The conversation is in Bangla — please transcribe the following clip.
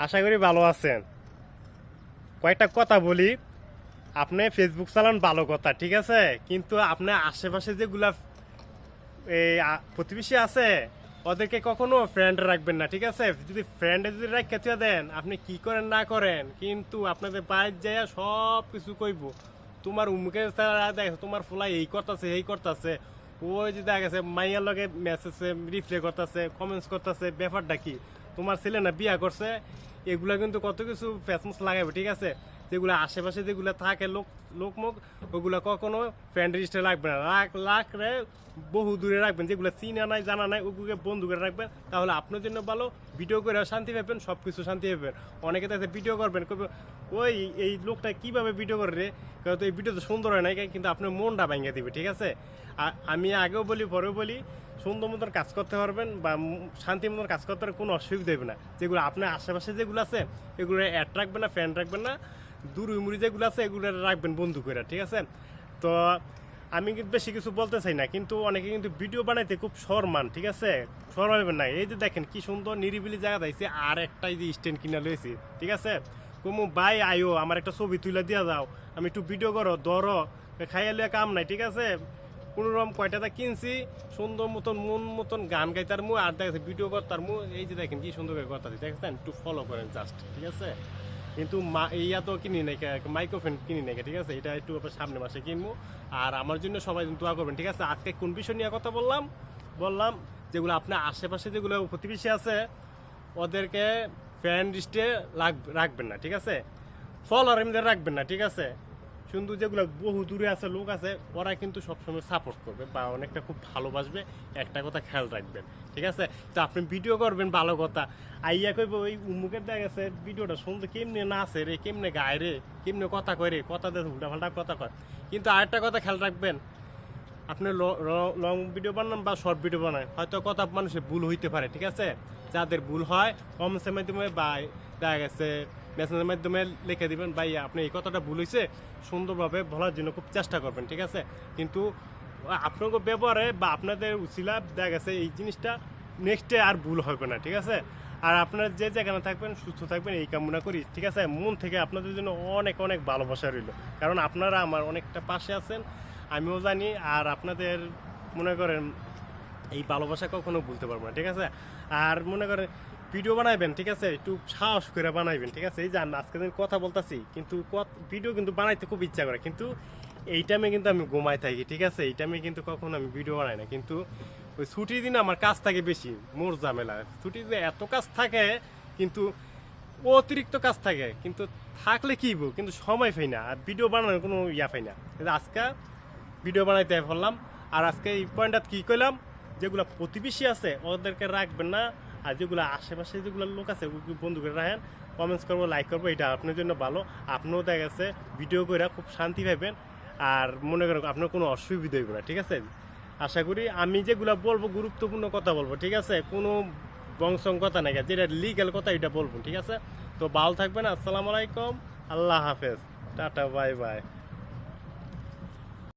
আশা করি ভালো আছেন। কয়েকটা কথা বলি। আপনি ফেসবুক চালান ভালো কথা, ঠিক আছে, কিন্তু আপনার আশেপাশে যেগুলা প্রতিবেশী আছে ওদেরকে কখনো ফ্রেন্ড রাখবেন না, ঠিক আছে। যদি ফ্রেন্ডে যদি রাখতে দেন, আপনি কি করেন না করেন, কিন্তু আপনাদের বাইরে যায় সব কিছু কইব। তোমার উমুকে দেখ, তোমার ফুলাই এই করতেছে এই করতেছে, ওই যে দেখা গেছে মাইয়ার লগে মেসেজে রিপ্লাই করতেছে, কমেন্টস করতেছে। ব্যাপারটা কি? তোমার ছেলে না বিয়া করছে? এগুলা কিন্তু কত কিছু ফেসমুস লাগাবে, ঠিক আছে। যেগুলো আশেপাশে যেগুলো থাকে লোকমুখ, ওগুলা কখনো ফ্রেন্ড লিস্টে রাখবেন না। রাখলে বহু দূরে রাখবেন। যেগুলো চিনা নাই জানা নাই ওগুলো বন্ধু করে রাখবেন, তাহলে আপনার জন্য ভালো। ভিডিও করে শান্তি পাবেন, সব কিছু শান্তি পাবেন। অনেকে তাতে ভিডিও করবেন, ওই এই লোকটা কিভাবে ভিডিও করে রে, তো এই ভিডিও তো সুন্দর হয় নাই, কিন্তু আপনার মনটা ভেঙে দিবে, ঠিক আছে। আর আমি আগেও বলি পরেও বলি, সুন্দর মতন কাজ করতে পারবেন বা শান্তি মতন কাজ করতে পারবেন, কোনো অসুবিধা হবে না। যেগুলো আপনার আশেপাশে যেগুলো আছে এগুলো অ্যাড রাখবেন না, ফ্রেন্ড রাখবেন না। দূর উমুরি যেগুলো আছে এগুলো রাখবেন বন্ধু করে, ঠিক আছে। তো আমি কিন্তু বেশি কিছু বলতে চাই না, কিন্তু অনেকে কিন্তু ভিডিও বানাইতে খুব শরমান, ঠিক আছে। শরমাইবেন না। এই যে দেখেন কি সুন্দর নিরিবিলি জায়গা দিয়েছে, আর একটা এই যে স্ট্যান্ড কিনে লয়েছি, ঠিক আছে। কুমু ভাই আয়ো, আমার একটা ছবি তুলে দিয়া যাও, আমি একটু ভিডিও করো ধরো, খাইয়া লিয়া কাম নাই, ঠিক আছে। কোনো রকম কয়টাটা কিনছি, সুন্দর মতন মন মতন গান গাইতার মু, আর দেখেছে ভিডিও করতার মু। এই যে দেখেন কি সুন্দর করে করতেছি, দেখেছেন। একটু ফলো করেন জাস্ট, ঠিক আছে। কিন্তু ইয়া তো কিনি নাই, মাইক্রোফোন কিনি নাই, ঠিক আছে। এটা একটু সামনে মাসে কিনবো। আর আমার জন্য সবাই দোয়া করবেন, ঠিক আছে। আজকে কোন বিষয় নিয়ে কথা বললাম যেগুলো আপনার আশেপাশে যেগুলো প্রতিবেশী আছে ওদেরকে ফ্রেন্ড লিস্টে রাখবেন না, ঠিক আছে। ফলোয়ার এমনি রাখবেন না, ঠিক আছে। কিন্তু যেগুলো বহু দূরে আছে লোক আছে, ওরা কিন্তু সবসময় সাপোর্ট করবে বা অনেকটা খুব ভালোবাসবে। একটা কথা খেয়াল রাখবেন, ঠিক আছে। তো আপনি ভিডিও করবেন ভালো কথা, আইয়া কইব ওই উমুকের দেখা গেছে ভিডিওটা শুনতে কেমনে নাচে রে, কেমনে গায় রে, কেমনে কথা কয় রে, কথা দিয়ে উল্টা পাল্টা কথা কয়। কিন্তু আরেকটা কথা খেয়াল রাখবেন, আপনি লং ভিডিও বানান বা শর্ট ভিডিও বানান, হয়তো কথা মানুষের ভুল হইতে পারে, ঠিক আছে। যাদের ভুল হয় কমেন্টসের মাধ্যমে বা দেখা গেছে মেসেজের মাধ্যমে লিখে দিবেন, ভাই আপনি এই কথাটা ভুল হয়েছে, সুন্দরভাবে বলার জন্য খুব চেষ্টা করবেন, ঠিক আছে। কিন্তু আপনাকে ব্যবহারে বা আপনাদের উচিলা দেখা গেছে এই জিনিসটা নেক্সটে আর ভুল হবে না, ঠিক আছে। আর আপনারা যে যেখানে থাকবেন সুস্থ থাকবেন এই কামনা করি, ঠিক আছে। মন থেকে আপনাদের জন্য অনেক অনেক ভালোবাসা রইল, কারণ আপনারা আমার অনেকটা পাশে আছেন, আমিও জানি। আর আপনাদের মনে করেন এই ভালোবাসা কখনো ভুলতে পারবো না, ঠিক আছে। আর মনে করেন ভিডিও বানাইবেন, ঠিক আছে, একটু সাহস করে বানাইবেন, ঠিক আছে। এই যে আজকে দিন কথা বলতেছি, কিন্তু ভিডিও কিন্তু বানাইতে খুব ইচ্ছা করে, কিন্তু এই টাইমে কিন্তু আমি ঘুমাই থাকি, ঠিক আছে। এই টাইমে কিন্তু কখনো আমি ভিডিও বানাই না। কিন্তু ওই ছুটির দিন আমার কাজ থাকে বেশি, মোর ঝামেলা। ছুটির দিনে এত কাজ থাকে, কিন্তু অতিরিক্ত কাজ থাকে, কিন্তু থাকলে কি কিন্তু সময় পাই না, আর ভিডিও বানানোর কোনো ইয়া পাই না। আজকে ভিডিও বানাইতে বললাম। আর আজকে এই পয়েন্টটা কি কইলাম, যেগুলো প্রতিবেশী আছে ওদেরকে রাখবেন না, আর যেগুলো আশেপাশে যেগুলো লোক আছে বন্ধু করে রাখেন। কমেন্টস করবো, লাইক করবো, এটা আপনার জন্য ভালো। আপনিও দেখা গেছে ভিডিও করে খুব শান্তি পাইবেন, আর মনে করেন আপনার কোনো অসুবিধা হইবে না, ঠিক আছে। আশা করি আমি যেগুলো বলবো গুরুত্বপূর্ণ কথা বলবো, ঠিক আছে। কোনো বংশং কথা নাই, যেটা লিগ্যাল কথা এটা বলবো, ঠিক আছে। তো ভালো থাকবেন। আসসালামু আলাইকুম, আল্লাহ হাফেজ, টাটা, বাই বাই।